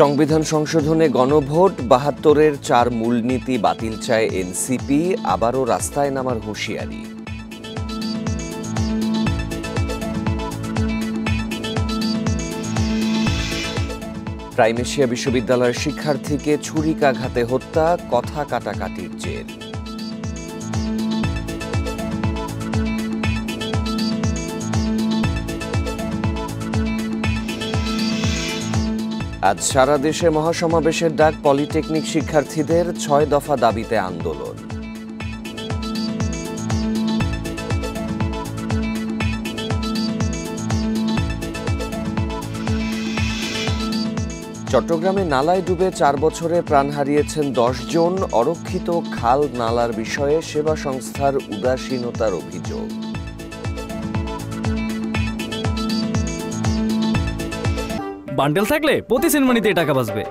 সংবিধান সংশোধনে গণভোট ৭২-এর ৪ মূলনীতি বাতিল চায় এনসিপি, আবারও রাস্তায় নামার হুঁশিয়ারি। প্রাইম এশিয়া বিশ্ববিদ্যালয়ের শিক্ষার্থীকে ছুরিকাঘাতে হত্যা, কথা কাটাকাটির জের। আজ সারা দেশে মহাসমাবেশের ডাক পলিটেকনিক শিক্ষার্থীদের, ৬ দফা দাবিতে আন্দোলন। চট্টগ্রামে নালায় ডুবে ৪ বছরে প্রাণ হারিয়েছেন ১০ জন। অরক্ষিত খাল নালার বিষয়ে সেবা সংস্থার উদাসীনতার অভিযোগ। বান্ডেল থাকলে প্রতি সেনমানিতে টাকা বাঁচবে।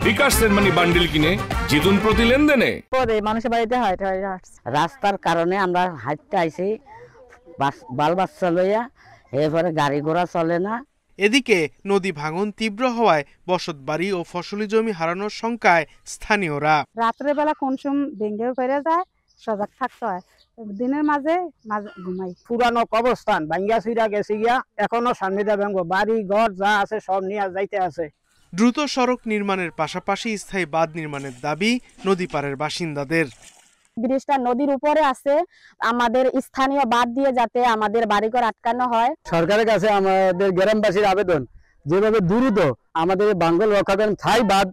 বিকাশ সেনমানি বান্ডেল কিনে জিতুন প্রতি লেনদেনে। মানুষের বাড়িতে রাস্তার কারণে আমরা হাঁটতে আইছি, বাল বাচ্চা লইয়া, এরপরে গাড়ি ঘোড়া চলে না। এদিকে নদী ভাঙন তীব্র হওয়ায় বসতবাড়ি ও ফসলি জমি হারানোর শঙ্কায় স্থানীয়রা। রাত্রের বেলা কোন সময় ভেঙে ফেরে যায়, সজাগ থাকতে হয়। দিনের মাঝে ঘুমাই। পুরানো কবরস্থান ভাঙ্গা ছিড়া গেছে গিয়া, এখনো সামনে ভাঙবো, বাড়ি ঘর যা আছে সব নিয়ে যাইতে আছে। দ্রুত সড়ক নির্মাণের পাশাপাশি স্থায়ী বাঁধ নির্মাণের দাবি নদী পাড়ের বাসিন্দাদের। ব্রিজটা নদীর উপরে আছে, আমাদের স্থানীয় বাঁধ দিয়ে যাতে আমাদের বাড়িঘর আটকানো হয়। সরকারের কাছে আমাদের গ্রামবাসীর আবেদন, যেভাবে দ্রুত আমাদের বাঙ্গল রক্ষা করেন, স্থায়ী বাঁধ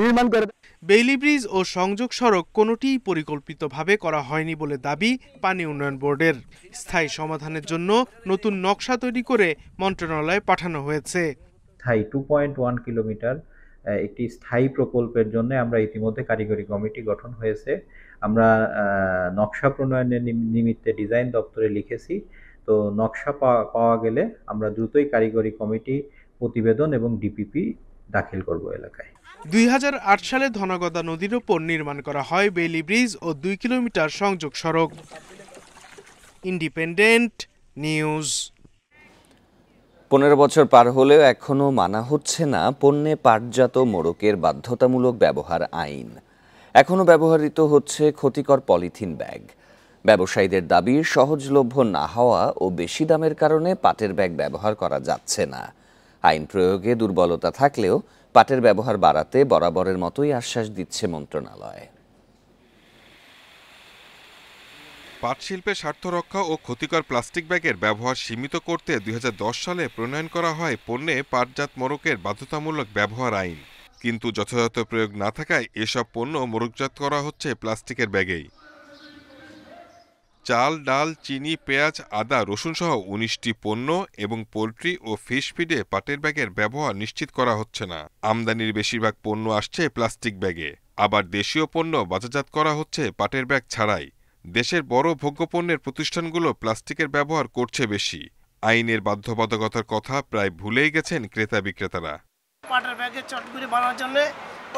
নির্মাণ করে। বেইলি ব্রিজ ও সংযোগ সড়ক কোনোটিই পরিকল্পিতভাবে করা হয়নি বলে দাবি পানি উন্নয়ন বোর্ডের। স্থায়ী সমাধানের জন্য নতুন নকশা তৈরি করে মন্ত্রণালয়ে পাঠানো হয়েছে। স্থায়ী 2.1 কিলোমিটার একটি স্থায়ী প্রকল্পের জন্য আমরা ইতিমধ্যে কারিগরি কমিটি গঠন হয়েছে। আমরা নকশা প্রণয়নের নিমিত্তে ডিজাইন দপ্তরে লিখেছি। তো নকশা পাওয়া গেলে আমরা দ্রুতই কারিগরি কমিটি প্রতিবেদন এবং ডিপিপি দাখিল করব এলাকায়। ২০০৮ সালে ধনগদা নদীর ওপর নির্মাণ করা হয় বেইলি ব্রিজ ও ২ কিলোমিটার সংযোগ সড়ক। Independent news. ১৫ বছর পার হলেও এখনও মানা হচ্ছে না পণ্যে পাটজাত মোড়কের বাধ্যতামূলক ব্যবহার আইন। এখনও ব্যবহৃত হচ্ছে ক্ষতিকর পলিথিন ব্যাগ। ব্যবসায়ীদের দাবি, সহজলভ্য না হওয়া ও বেশি দামের কারণে পাটের ব্যাগ ব্যবহার করা যাচ্ছে না। আইন প্রয়োগে দুর্বলতা থাকলেও পাটের ব্যবহার বাড়াতে বরাবরের মতোই আশ্বাস দিচ্ছে মন্ত্রণালয়। পাট শিল্পের স্বার্থ রক্ষা ও ক্ষতিকর প্লাস্টিক ব্যাগের ব্যবহার সীমিত করতে ২০১০ সালে প্রণয়ন করা হয় পণ্যে পাটজাত মোড়কের বাধ্যতামূলক ব্যবহার আইন। কিন্তু যথাযথ প্রয়োগ না থাকায় এসব পণ্য মোড়কজাত করা হচ্ছে প্লাস্টিকের ব্যাগেই। চাল, ডাল, চিনি, পেঁয়াজ, আদা, রসুন সহ ১৯টি পণ্য এবং পোলট্রি ও ফিশ ফিডে পাটের ব্যাগের ব্যবহার নিশ্চিত করা হচ্ছে না। আমদানির বেশিরভাগ পণ্য আসছে প্লাস্টিক ব্যাগে, আবার দেশীয় পণ্য বাজারজাত করা হচ্ছে পাটের ব্যাগ ছাড়াই। দেশের বড় ভোগ্যপণ্যের প্রতিষ্ঠানগুলো প্লাস্টিকের ব্যবহার করছে বেশি। আইনের বাধ্যবাধকতার কথা প্রায় ভুলেই গেছেন ক্রেতা বিক্রেতারা। পাটের ব্যাগের চট করে বানানোর জন্য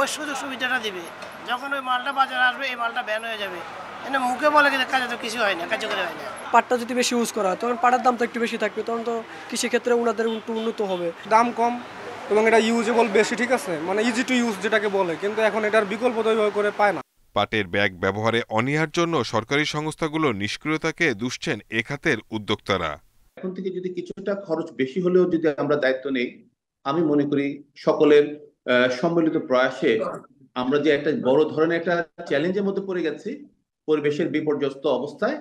ওই সুযোগ সুবিধাটা দিবে, যখন ওই মালটা বাজারে আসবে এই মালটা ব্যান হয়ে যাবে। এনে মুখে বলে কিন্তু কাজে তো কিছু হয় না, কার্যকরী হয় না। পাটটা যদি বেশি ইউজ করা হয় তখন পাটের দামটা একটু বেশি থাকবে, তখন তো কৃষিক্ষেত্রে ওনাদের একটু উন্নত হবে। দাম কম এবং এটা ইউজেবল বেশি, ঠিক আছে, মানে ইজি টু ইউজ যেটাকে বলে, কিন্তু এখন এটার বিকল্প ওইভাবে করে পায় না। পাটের ব্যাগ ব্যবহারে অনীহার জন্য সরকারি সংস্থাগুলো নিষ্ক্রিয়তাকে দুষছেন এ খাতের উদ্যোক্তারা। এখন থেকে যদি কিছুটা খরচ বেশি হলেও যদি আমরা দায়িত্ব নেই, আমি মনে করি সকলের সম্মিলিত প্রয়াসে আমরা যে একটা বড় ধরনের একটা চ্যালেঞ্জের মধ্যে পড়ে গেছি, পরিবেশের বিপর্যস্ত অবস্থায়,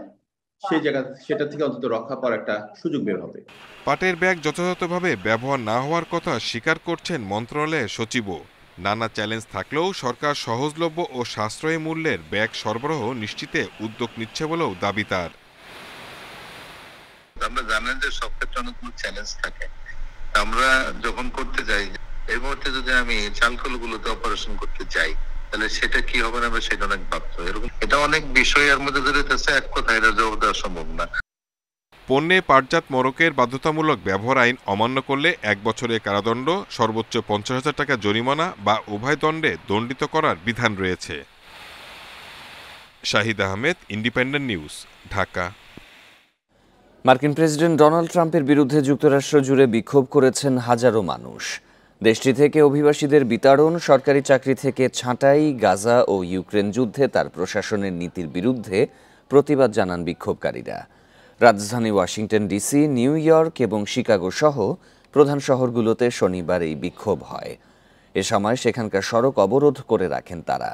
সেই জায়গা সেটা থেকে অন্তত রক্ষা পাওয়ার একটা সুযোগ বের হবে। পাটের ব্যাগ যথাযথভাবে ব্যবহার না হওয়ার কথা স্বীকার করছেন মন্ত্রণালয়ের সচিবও। নানা চ্যালেঞ্জ থাকলেও সরকার সহজলভ্য ও সাশ্রয়ী মূল্যের ব্যাগ সরবরাহ নিশ্চিতে উদ্যোগ নিচ্ছে বলেও দাবি তার। আমরা জানেন যে সব ক্ষেত্রে অনেকগুলো চ্যালেঞ্জ থাকে। আমরা যখন করতে যাই, এর মধ্যে যদি আমি চালকলগুলোতে অপারেশন করতে যাই, তাহলে সেটা কি হবে না, সেটা অনেক ভাবতে হয়। এরকম এটা অনেক বিষয়ের মধ্যে জড়িত, এক কথায় এটা জবাব দেওয়া সম্ভব না। পণ্যে পাটজাত মোড়কের বাধ্যতামূলক ব্যবহার আইন অমান্য করলে ১ বছরের কারাদণ্ড, সর্বোচ্চ ৫০,০০০ টাকা জরিমানা বা উভয় দণ্ডে দণ্ডিত করার বিধান রয়েছে। Shahid Ahmed, independent news, Dhaka. মার্কিন প্রেসিডেন্ট ডোনাল্ড ট্রাম্পের বিরুদ্ধে যুক্তরাষ্ট্র জুড়ে বিক্ষোভ করেছেন হাজারো মানুষ। দেশটি থেকে অভিবাসীদের বিতাড়ন, সরকারি চাকরি থেকে ছাঁটাই, গাজা ও ইউক্রেন যুদ্ধে তার প্রশাসনের নীতির বিরুদ্ধে প্রতিবাদ জানান বিক্ষোভকারীরা। রাজধানী ওয়াশিংটন ডিসি, নিউ ইয়র্ক এবং শিকাগো সহ প্রধান শহরগুলোতে শনিবার এই বিক্ষোভ হয়। এ সময় সেখানকার সড়ক অবরোধ করে রাখেন তারা।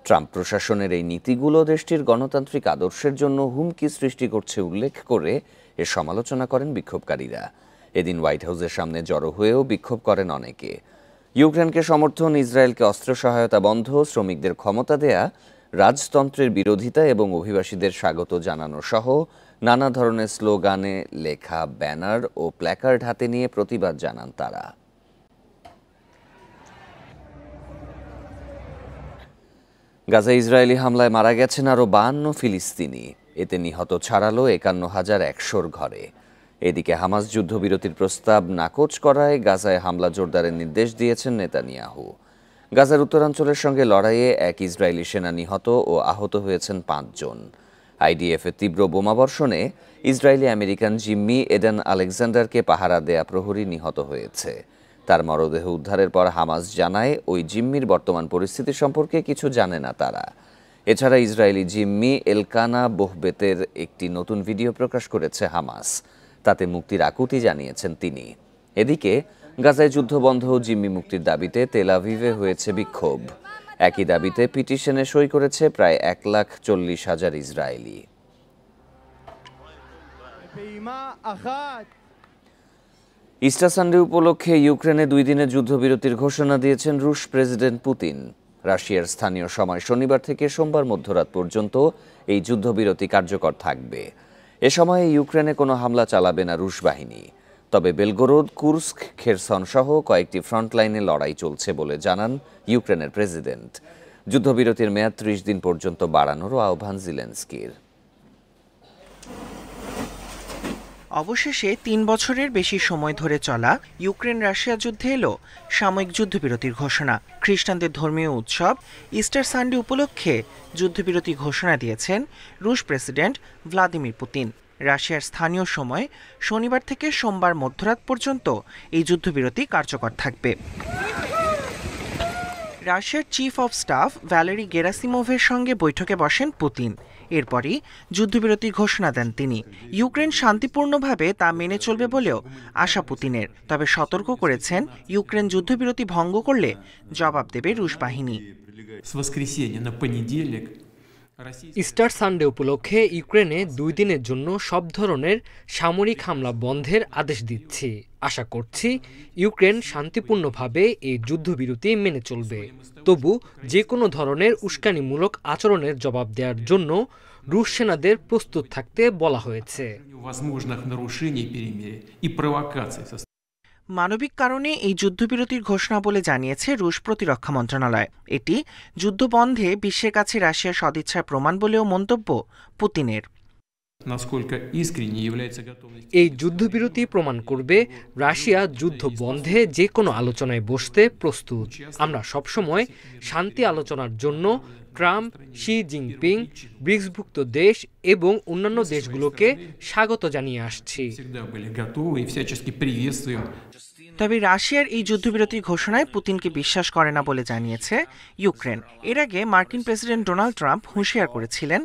ট্রাম্প প্রশাসনের এই নীতিগুলো দেশটির গণতান্ত্রিক আদর্শের জন্য হুমকি সৃষ্টি করছে উল্লেখ করে এর সমালোচনা করেন বিক্ষোভকারীরা। এদিন হোয়াইট হাউসের সামনে জড়ো হয়েও বিক্ষোভ করেন অনেকে। ইউক্রেনকে সমর্থন, ইসরায়েলকে অস্ত্র সহায়তা বন্ধ, শ্রমিকদের ক্ষমতা দেয়া, রাজতন্ত্রের বিরোধিতা এবং অভিবাসীদের স্বাগত জানানো সহ নানা ধরনের স্লোগানে লেখা ব্যানার ও প্ল্যাকার্ড হাতে নিয়ে প্রতিবাদ জানান তারা। গাজায় ইসরায়েলি হামলায় মারা গেছেন আরও 52 ফিলিস্তিনি। এতে নিহত ছাড়ালো 51,100 ঘরে। এদিকে হামাস যুদ্ধবিরতির প্রস্তাব নাকচ করায় গাজায় হামলা জোরদারের নির্দেশ দিয়েছেন নেতানিয়াহু। গাজার উত্তরাঞ্চলের সঙ্গে লড়াইয়ে এক ইসরায়েলি সেনা নিহত ও আহত হয়েছেন 5 জন। আইডিএফের তীব্র বোমাবর্ষণে ইসরায়েলি আমেরিকান জিম্মি এডেন আলেকজান্ডারকে পাহারা দেয়া প্রহরী নিহত হয়েছে। তার মরদেহ উদ্ধারের পর হামাস জানায় ওই জিম্মির বর্তমান পরিস্থিতি সম্পর্কে কিছু জানে না তারা। এছাড়া ইসরায়েলি জিম্মি এলকানা বোহবেতের একটি নতুন ভিডিও প্রকাশ করেছে হামাস। তাতে মুক্তির আকুতি জানিয়েছেন তিনি। এদিকে গাজায় যুদ্ধবন্ধ ও জিম্মি মুক্তির দাবিতে তেল আভিভে হয়েছে বিক্ষোভ। একই দাবিতে পিটিশনে সই করেছে প্রায় 1,40,000 ইসরায়েলি। ইস্টার সানডে উপলক্ষে ইউক্রেনে 2 দিনের যুদ্ধবিরতির ঘোষণা দিয়েছেন রুশ প্রেসিডেন্ট পুতিন। রাশিয়ার স্থানীয় সময় শনিবার থেকে সোমবার মধ্যরাত পর্যন্ত এই যুদ্ধবিরতি কার্যকর থাকবে। এ সময়ে ইউক্রেনে কোনো হামলা চালাবে না রুশ বাহিনী। তবে বেলগোরোদ, কুর্স্ক, খেরসন সহ কয়েকটি ফ্রন্টলাইনে লড়াই চলছে বলে জানান ইউক্রেনের প্রেসিডেন্ট। যুদ্ধবিরতির মেয়াদ 30 দিন পর্যন্ত বাড়ানোরও আহ্বান জিলেনস্কির। অবশেষে 3 বছরের বেশি সময় ধরে চলা ইউক্রেন রাশিয়া যুদ্ধে এলো সাময়িক যুদ্ধবিরতির ঘোষণা। খ্রিস্টানদের ধর্মীয় উৎসব ইস্টার সানডে উপলক্ষে যুদ্ধবিরতি ঘোষণা দিয়েছেন রুশ প্রেসিডেন্ট ভ্লাদিমির পুতিন। রাশিয়ার স্থানীয় সময় শনিবার থেকে সোমবার মধ্যরাত পর্যন্ত এই যুদ্ধবিরতি কার্যকর থাকবে। রাশিয়ার চিফ অফ স্টাফ ভ্যালেরি গেরাসিমোভের সঙ্গে বৈঠকে বসেন পুতিন। এরপরই যুদ্ধবিরতির ঘোষণা দেন তিনি। ইউক্রেন শান্তিপূর্ণভাবে তা মেনে চলবে বলেও আশা পুতিনের। তবে সতর্ক করেছেন ইউক্রেন যুদ্ধবিরতি ভঙ্গ করলে জবাব দেবে রুশ বাহিনী। ইস্টার সানডে উপলক্ষে ইউক্রেনে 2 দিনের জন্য সব ধরনের সামরিক হামলা বন্ধের আদেশ দিচ্ছি। আশা করছি ইউক্রেন শান্তিপূর্ণভাবে এই যুদ্ধবিরতি মেনে চলবে। তবু যে কোনো ধরনের উস্কানিমূলক আচরণের জবাব দেওয়ার জন্য রুশ সেনাদের প্রস্তুত থাকতে বলা হয়েছে। মানবিক কারণে এই যুদ্ধবিরতির ঘোষণা বলে জানিয়েছে রুশ প্রতিরক্ষা মন্ত্রণালয়। এটি যুদ্ধ বন্ধে বিশ্বের কাছে রাশিয়ার সদিচ্ছার প্রমাণ বলেও মন্তব্য পুতিনের। এই যুদ্ধবিরতি প্রমাণ করবে রাশিয়া যুদ্ধ বন্ধে যে কোনো আলোচনায় বসতে প্রস্তুত। আমরা সবসময় শান্তি আলোচনার জন্য ট্রাম্প, শি জিনপিং, ব্রিক্সভুক্ত দেশ এবং অন্যান্য দেশগুলোকে স্বাগত জানিয়ে আসছি। তবে রাশিয়ার এই যুদ্ধবিরতির ঘোষণায় পুতিনকে বিশ্বাস করে না বলে জানিয়েছে ইউক্রেন। এর আগে মার্কিন প্রেসিডেন্ট ডোনাল্ড ট্রাম্প হুঁশিয়ার করেছিলেন,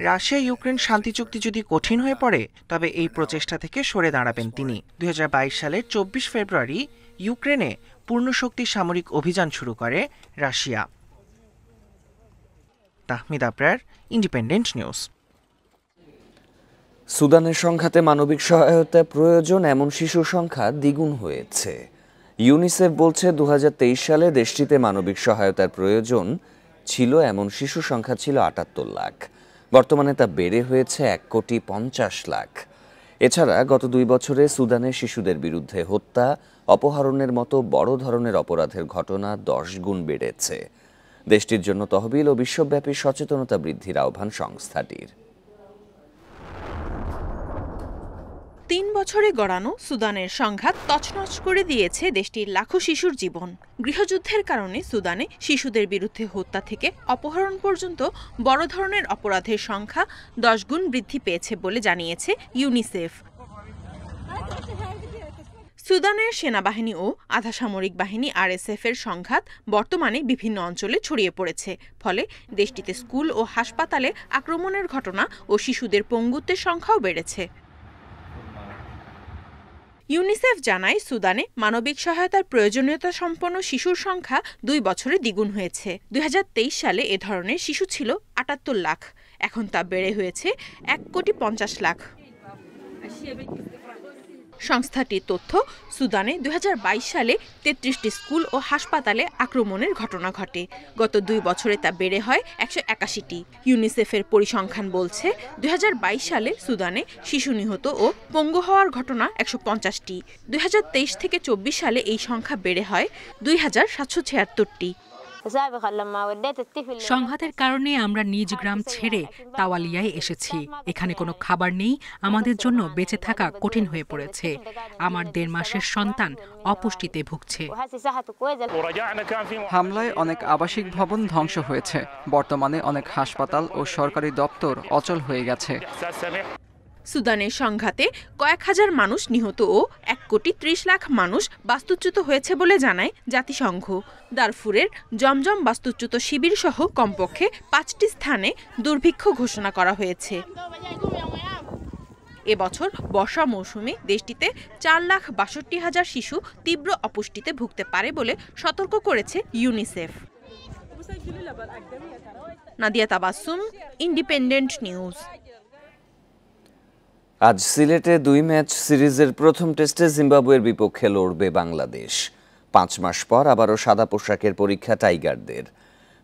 রাশিয়া ইউক্রেন শান্তি চুক্তি যদি কঠিন হয়ে পড়ে তবে এই প্রচেষ্টা থেকে সরে দাঁড়াবেন তিনি। 2022 সালের 24 ফেব্রুয়ারি ইউক্রেনে পূর্ণশক্তি সামরিক অভিযান শুরু করে Russia. Tahmid Abrar, independent news. সুদানের সংঘাতে মানবিক সহায়তা প্রয়োজন এমন শিশু সংখ্যা দ্বিগুণ হয়েছে। ইউনিসেফ বলছে 2023 সালে দেশটিতে মানবিক সহায়তার প্রয়োজন ছিল এমন শিশু সংখ্যা ছিল 78 লাখ। বর্তমানে তা বেড়ে হয়েছে 1,50,00,000। এছাড়া গত 2 বছরে সুদানে শিশুদের বিরুদ্ধে হত্যা, অপহরণের মতো বড় ধরনের অপরাধের ঘটনা 10 গুণ বেড়েছে। দেশটির জন্য তহবিল ও বিশ্বব্যাপী সচেতনতা বৃদ্ধির আহ্বান সংস্থাটির। 3 বছরে গড়ানো সুদানের সংঘাত তছনছ করে দিয়েছে দেশটির লাখো শিশুর জীবন। গৃহযুদ্ধের কারণে সুদানে শিশুদের বিরুদ্ধে হত্যা থেকে অপহরণ পর্যন্ত বড় ধরনের অপরাধের সংখ্যা 10 গুণ বৃদ্ধি পেয়েছে বলে জানিয়েছে ইউনিসেফ। সুদানের সেনাবাহিনী ও আধা সামরিক বাহিনী RSF এর সংঘাত বর্তমানে বিভিন্ন অঞ্চলে ছড়িয়ে পড়েছে। ফলে দেশটিতে স্কুল ও হাসপাতালে আক্রমণের ঘটনা ও শিশুদের পঙ্গুত্বের সংখ্যাও বেড়েছে। ইউনিসেফ জানায় সুদানে মানবিক সহায়তার প্রয়োজনীয়তা সম্পন্ন শিশুর সংখ্যা 2 বছরে দ্বিগুণ হয়েছে। 2023 সালে এ ধরনের শিশু ছিল 78 লাখ, এখন তা বেড়ে হয়েছে 1,50 লাখ। সংস্থাটির তথ্য, সুদানে 2022 সালে 33টি স্কুল ও হাসপাতালে আক্রমণের ঘটনা ঘটে। গত 2 বছরে তা বেড়ে হয় 181টি। ইউনিসেফের পরিসংখ্যান বলছে 2022 সালে সুদানে শিশু নিহত ও পঙ্গু হওয়ার ঘটনা 150টি। 2023 থেকে 24 সালে এই সংখ্যা বেড়ে হয় 2776টি। সংঘাতের কারণে আমরা নিজ গ্রাম ছেড়ে তাওয়ালিয়ায় এসেছি। এখানে কোনো খাবার নেই, আমাদের জন্য বেঁচে থাকা কঠিন হয়ে পড়েছে। আমার 1.5 মাসের সন্তান অপুষ্টিতে ভুগছে। হামলায় অনেক আবাসিক ভবন ধ্বংস হয়েছে। বর্তমানে অনেক হাসপাতাল ও সরকারি দপ্তর অচল হয়ে গেছে। সুদানের সংঘাতে কয়েক হাজার মানুষ নিহত ও 1,30,00,000 মানুষ বাস্তুচ্যুত হয়েছে বলে জানায় জাতিসংঘ। দারফুরের জমজম বাস্তুচ্যুত শিবির সহ কমপক্ষে 5টি স্থানে দুর্ভিক্ষ ঘোষণা করা হয়েছে। এবছর বর্ষা মৌসুমে দেশটিতে 4,62,000 শিশু তীব্র অপুষ্টিতে ভুগতে পারে বলে সতর্ক করেছে UNICEF. Nadia Tabassum, independent news. আজ সিলেটে 2 ম্যাচ সিরিজের প্রথম টেস্টে জিম্বাবুয়ের বিপক্ষে লড়বে বাংলাদেশ। 5 মাস পর আবারও সাদা পোশাকের পরীক্ষা টাইগারদের।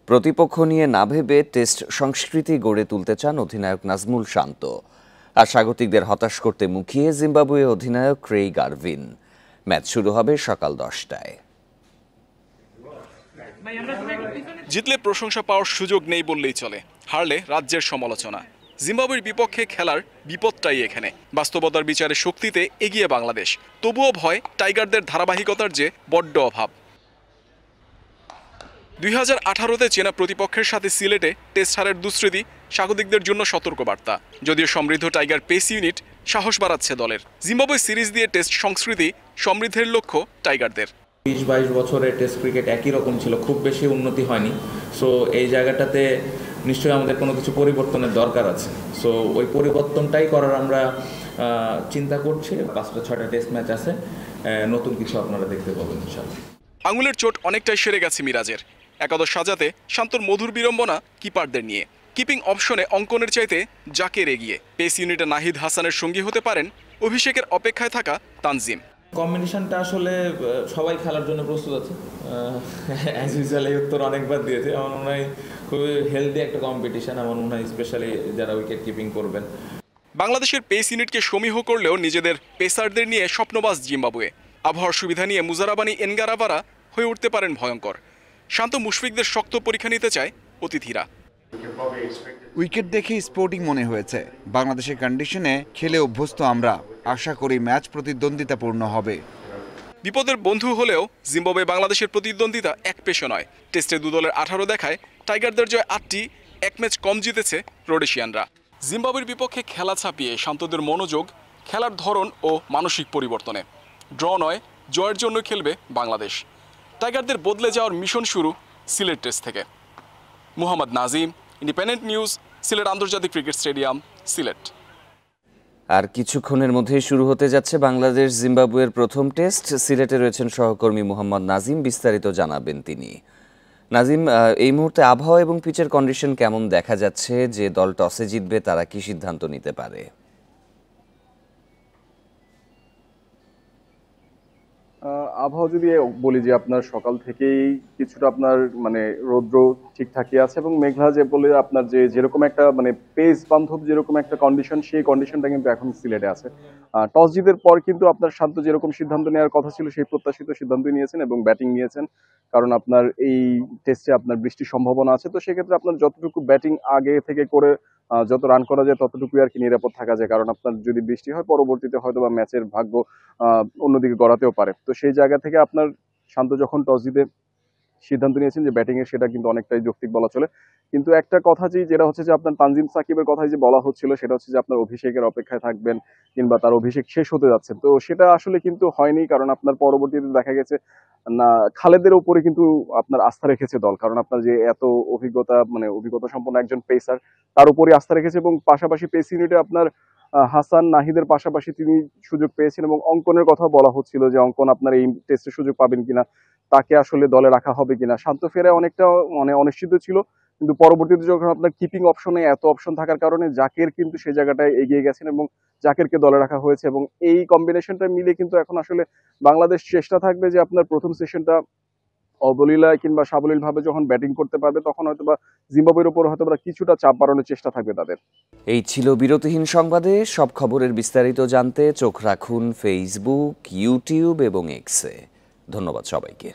প্রতিপক্ষ নিয়ে না ভেবে টেস্ট সংস্কৃতি গড়ে তুলতে চান অধিনায়ক নাজমুল শান্ত। আর স্বাগতিকদের হতাশ করতে মুখিয়ে জিম্বাবুয়ে অধিনায়ক ক্রেইগ আরভিন। ম্যাচ শুরু হবে সকাল 10টায়। জিতলে প্রশংসা পাওয়ার সুযোগ নেই বললেই চলে, হারলে রাজ্যের সমালোচনা। জিম্বাবুয়ের বিপক্ষে খেলার বিপদটাই এখানে। বাস্তবতার বিচারে শক্তিতে এগিয়ে বাংলাদেশ, তবুও ভয় টাইগারদের ধারাবাহিকতার যে বড্ড অভাব। 2018-তে চেনা প্রতিপক্ষের সাথে সিলেটে টেস্ট হারের দুঃস্মৃতি স্বাগতিকদের জন্য সতর্কবার্তা। যদিও সমৃদ্ধ টাইগার পেস ইউনিট সাহস বাড়াচ্ছে দলের। জিম্বাবুয়ে সিরিজ দিয়ে টেস্ট সংস্কৃতি সমৃদ্ধের লক্ষ্য টাইগারদের। 20-22 বছরের টেস্ট ক্রিকেট একই রকম ছিল, খুব বেশি উন্নতি হয়নি। সো এই জায়গাটাতে নিশ্চয়ই আমাদের কোনো কিছু পরিবর্তনের দরকার আছে। সো ওই পরিবর্তনটাই করার আমরা চিন্তা করছি। 5টা-6টা টেস্ট ম্যাচ আছে, নতুন কিছু আপনারা দেখতে পাবেন ইনশাআল্লাহ। আঙুলের চোট অনেকটাই সেরে গেছে মিরাজের। একাদশ সাজাতে শান্তর মধুর বিড়ম্বনা কিপারদের নিয়ে। কিপিং অপশনে অঙ্কনের চাইতে জাকের এগিয়ে। পেস ইউনিটে নাহিদ হাসানের সঙ্গী হতে পারেন অভিষেকের অপেক্ষায় থাকা তানজিম। কম্বিনেশনটা আসলে সবাই খেলার জন্য প্রস্তুত আছে। অ্যাজ ইউজুয়াল এই উত্তর অনেকবার দিয়েছে। আমার মনে হয় খুবই হেলদি একটা কম্পিটিশন। আমার মনে হয় স্পেশালি যারা উইকেট কিপিং করবেন। বাংলাদেশের পেস ইউনিটকে সমীহ করলেও নিজেদের পেসারদের নিয়ে স্বপ্নবাজ জিম্বাবুয়ে। আবহাওয়ার সুবিধা নিয়ে মুজারাবানি এনগারাভারা হয়ে উঠতে পারেন ভয়ঙ্কর। শান্ত মুশফিকদের শক্ত পরীক্ষা নিতে চায় অতিথিরা। উইকেট দেখে স্পোর্টিং মনে হয়েছে। বাংলাদেশের কন্ডিশনে খেলে অভ্যস্ত আমরা। আশা করি ম্যাচ প্রতিদ্বন্দ্বিতাপূর্ণ হবে। বিপদের বন্ধু হলেও জিম্বাবুয়ে বাংলাদেশের প্রতিদ্বন্দ্বিতা এক পেশে নয়। টেস্টে 2 দলের 18 দেখায় টাইগারদের জয় 8টি, 1 ম্যাচ কম জিতেছে রোডেশিয়ানরা। জিম্বাবুয়ের বিপক্ষে খেলা ছাপিয়ে শান্তদের মনোযোগ খেলার ধরন ও মানসিক পরিবর্তনে। ড্র নয়, জয়ের জন্য খেলবে বাংলাদেশ। টাইগারদের বদলে যাওয়ার মিশন শুরু সিলেট টেস্ট থেকে। মুহাম্মদ নাজিম, ইন্ডিপেন্ডেন্ট নিউজ, সিলেট আন্তর্জাতিক ক্রিকেট স্টেডিয়াম, সিলেট। আর কিছুক্ষণের মধ্যেই শুরু হতে যাচ্ছে বাংলাদেশ জিম্বাবুয়ের প্রথম টেস্ট। সিলেটে রয়েছেন সহকর্মী মুহাম্মদ নাজিম, বিস্তারিত জানাবেন তিনি। নাজিম, এই মুহূর্তে আবহাওয়া এবং পিচের কন্ডিশন কেমন দেখা যাচ্ছে? যে দল টসে জিতবে তারা কি সিদ্ধান্ত নিতে পারে? আবহাওয়া যদি বলি যে আপনার সকাল থেকেই কিছুটা আপনার মানে রৌদ্র ঠিকঠাকই আছে এবং মেঘলা যে বলে আপনার যে যেরকম একটা মানে পেস বান্ধব যেরকম একটা কন্ডিশন, সেই কন্ডিশনটা কিন্তু এখন সিলেটে আছে। টস জিতের পর কিন্তু আপনার শান্ত যেরকম সিদ্ধান্ত নেওয়ার কথা ছিল সেই প্রত্যাশিত সিদ্ধান্তই নিয়েছেন এবং ব্যাটিং নিয়েছেন। কারণ আপনার এই টেস্টে আপনার বৃষ্টির সম্ভাবনা আছে, তো সেক্ষেত্রে আপনার যতটুকু ব্যাটিং আগে থেকে করে যত রান করা যায় ততটুকুই আর কি নিরাপদ থাকা যায়। কারণ আপনার যদি বৃষ্টি হয় পরবর্তীতে হয়তো বা ম্যাচের ভাগ্য অন্যদিকে গড়াতেও পারে। তো সেই জায়গা থেকে আপনার শান্ত যখন টস জিতে সিদ্ধান্ত নিয়েছেন যে ব্যাটিং এর, সেটা কিন্তু অনেকটাই যৌক্তিক বলা চলে। কিন্তু একটা কথা যেটা হচ্ছে যে আপনার তানজিম সাকিবের কথাই যে বলা হচ্ছিল, সেটা হচ্ছে যে আপনার অভিষেকের অপেক্ষায় থাকবেন কিংবা তার অভিষেক শেষ হতে যাচ্ছে, তো সেটা আসলে কিন্তু হয়নি। কারণ আপনার পরবর্তীতে দেখা গেছে না, খালেদের উপরে কিন্তু আপনার আস্থা রেখেছে দল, কারণ আপনার যে এত অভিজ্ঞতা সম্পন্ন একজন পেসার, তার উপরে আস্থা রেখেছে। এবং পাশাপাশি পেস ইউনিটে আপনার হাসান নাহিদের পাশাপাশি তিনি সুযোগ পেয়েছেন, এবং অঙ্কনের কথা বলা হচ্ছিল যে অঙ্কন আপনার এই টেস্টে সুযোগ পাবেন কিনা, তাকে আসলে দলে রাখা হবে কিনা। শান্ত ফেরায় অনেকটা অনিশ্চিত ছিল, কিন্তু পরবর্তীতে যখন আপনার কিপিং অপশনে এত অপশন থাকার কারণে জাকের কিন্তু সেই জায়গাটায় এগিয়ে গেছেন এবং জাকেরকে দলে রাখা হয়েছে। এবং এই কম্বিনেশনটা মিলে কিন্তু এখন আসলে বাংলাদেশ চেষ্টা থাকবে যে আপনার প্রথম সেশনটা অবলীলায় কিংবা সাবলীল ভাবে যখন ব্যাটিং করতে পারবে, তখন হয়তোবা জিম্বাবুয়ের উপর হয়তোবা কিছুটা চাপ বাড়ানোর চেষ্টা থাকবে তাদের। এই ছিল বিরতিহীন সংবাদে। সব খবরের বিস্তারিত জানতে চোখ রাখুন ফেসবুক, ইউটিউব এবং এক্সে। ধন্যবাদ সবাইকে।